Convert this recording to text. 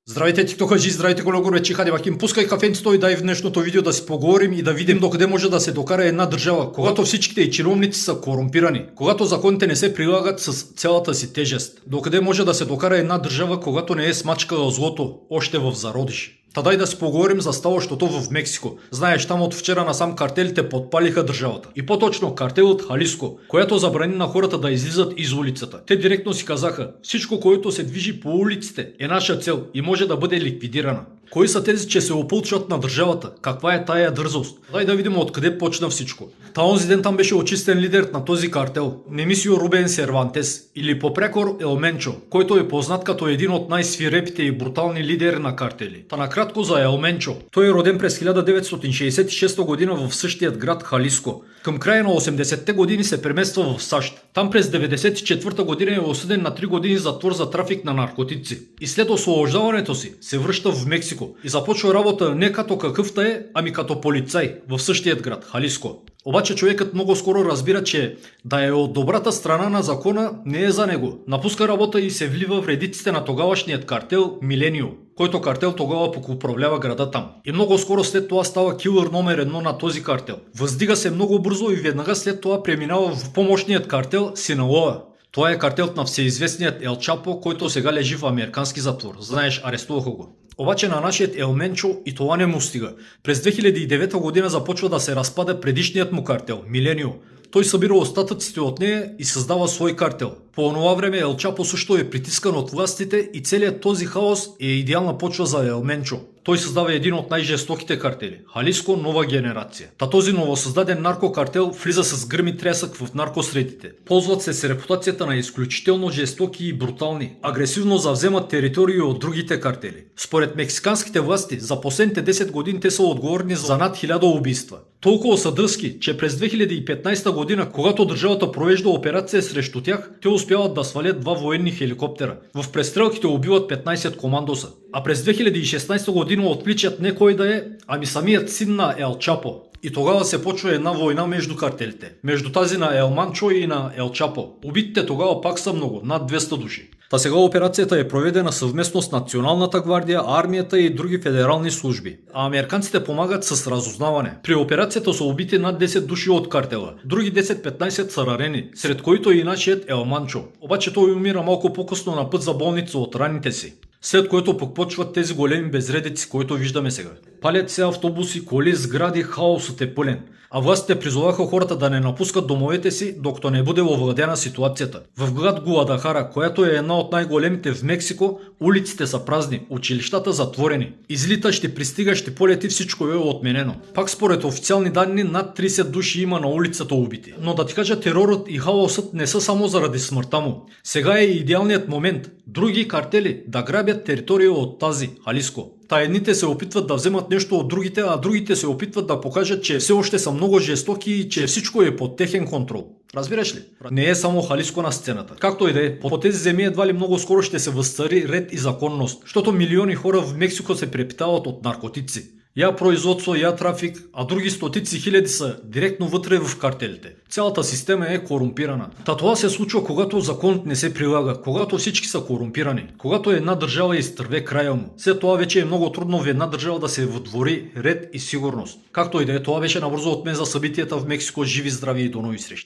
Здравейте, тиктокаджи, здравейте колега, Чихади Баким. Пускай кафенцето и дай в днешното видео да си поговорим и да видим докъде може да се докара една държава, когато всичките и чиновници са корумпирани, когато законите не се прилагат с цялата си тежест. Докъде може да се докара една държава, когато не е смачкала злото още в зародиш. Та дай да си поговорим за ставащото в Мексико. Знаеш, там от вчера насам картелите подпалиха държавата. И по-точно картелът Халиско, която забрани на хората да излизат из улицата. Те директно си казаха: всичко, което се движи по улиците, е наша цел и може да бъде ликвидирана. Кои са тези, че се опълчват на държавата? Каква е тая дързост? Дай да видим откъде почна всичко. Онзи ден там беше очистен лидер на този картел, Немисио Рубен Сервантес, или по-прякор Ел Менчо, който е познат като един от най-свирепите и брутални лидери на картели. Та накратко за Ел Менчо. Той е роден през 1966 година в същият град Халиско. Към края на 80-те години се премества в САЩ. Там през 1994 година е осъден на 3 години затвор за трафик на наркотици. И след освобождаването си се връща в Мексико и започва работа не като какъвто е, ами като полицай в същият град Халиско. Обаче човекът много скоро разбира, че да е от добрата страна на закона не е за него. Напуска работа и се влива в редиците на тогавашният картел Миленио, който картел тогава пък управлява града там. И много скоро след това става килър номер 1 на този картел. Въздига се много бързо и веднага след това преминава в помощният картел Синалоа. Това е картелът на всеизвестният Ел Чапо, който сега лежи в американски затвор. Знаеш, арестуваха го. Обаче на нашият Ел Менчо и това не му стига. През 2009 година започва да се разпада предишният му картел, Миленио. Той събира остатъците от нея и създава свой картел. По онова време Ел Чапо също е притискан от властите и целият този хаос е идеална почва за Ел Менчо. Той създава един от най-жестоките картели – Халиско нова генерация. Та този новосъздаден наркокартел влиза с гръм и трясък в наркосредите. Ползват се с репутацията на изключително жестоки и брутални. Агресивно завземат територии от другите картели. Според мексиканските власти, за последните 10 години те са отговорни за над 1000 убийства. Толкова са дръзки, че през 2015 година, когато държавата провежда операция срещу тях, те успяват да свалят 2 военни хеликоптера. В престрелките убиват 15 командоса. А през 2016 година отвличат не кой да е, ами самият син на Ел Чапо. И тогава се почва една война между картелите. Между тази на Ел Манчо и на Ел Чапо. Убитите тогава пак са много, над 200 души. Та сега операцията е проведена съвместно с Националната гвардия, армията и други федерални служби. А американците помагат с разузнаване. При операцията са убити над 10 души от картела. Други 10-15 са ранени, сред които и нашият Ел Манчо. Обаче той умира малко по-късно на път за болница от раните си. След което пък почват тези големи безредици, които виждаме сега. Палят се автобуси, коли, сгради, хаосът е пълен. А властите призоваха хората да не напускат домовете си, докато не бъде овладяна ситуацията. В град Гуадахара, която е една от най-големите в Мексико, улиците са празни, училищата затворени. Излитащи, пристигащи полети, всичко е отменено. Пак според официални данни над 30 души има на улицата убити. Но да ти кажа, терорът и хаосът не са само заради смъртта му. Сега е идеалният момент други картели да грабят територия от тази Халиско. Та едните се опитват да вземат нещо от другите, а другите се опитват да покажат, че все още са много жестоки и че всичко е под техен контрол. Разбираш ли? Не е само Халиско на сцената. Както и да е, по тези земи едва ли много скоро ще се възцари ред и законност, защото милиони хора в Мексико се препитават от наркотици. Я производство, я трафик, а други стотици хиляди са директно вътре в картелите. Цялата система е корумпирана. Та това се случва, когато законът не се прилага, когато всички са корумпирани, когато една държава изтърве края му. След това вече е много трудно в една държава да се въдвори ред и сигурност. Както и да е, това беше набързо от мен за събитията в Мексико. Живи, здрави и до нови срещи.